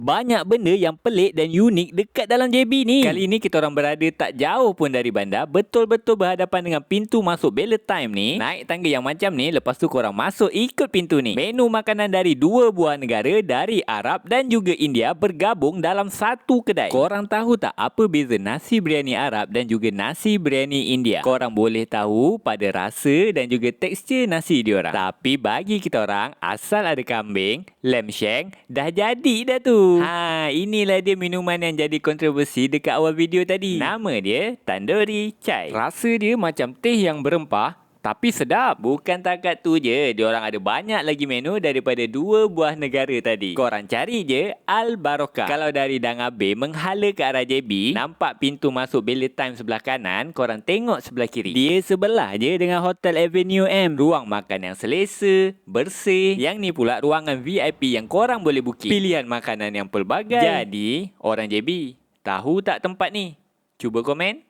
Banyak benda yang pelik dan unik dekat dalam JB ni. Kali ni kita orang berada tak jauh pun dari bandar, betul-betul berhadapan dengan pintu masuk Bella Time ni. Naik tangga yang macam ni, lepas tu korang masuk ikut pintu ni. Menu makanan dari dua buah negara, dari Arab dan juga India, bergabung dalam satu kedai. Korang tahu tak apa beza nasi biryani Arab dan juga nasi biryani India? Korang boleh tahu pada rasa dan juga tekstur nasi diorang. Tapi bagi kita orang, asal ada kambing, lamb shank, dah jadi dah tu. Inilah dia minuman yang jadi kontroversi dekat awal video tadi. Nama dia Tandoori Chai. Rasa dia macam teh yang berempah, tapi sedap. Bukan takat tu je, diorang ada banyak lagi menu daripada dua buah negara tadi. Korang cari je Al Barokah. Kalau dari Danga Bay menghala ke arah JB, nampak pintu masuk Bella Time sebelah kanan, korang tengok sebelah kiri. Dia sebelah je dengan Hotel Avenue M. Ruang makan yang selesa, bersih. Yang ni pula ruangan VIP yang korang boleh booking. Pilihan makanan yang pelbagai. Jadi, orang JB, tahu tak tempat ni? Cuba komen.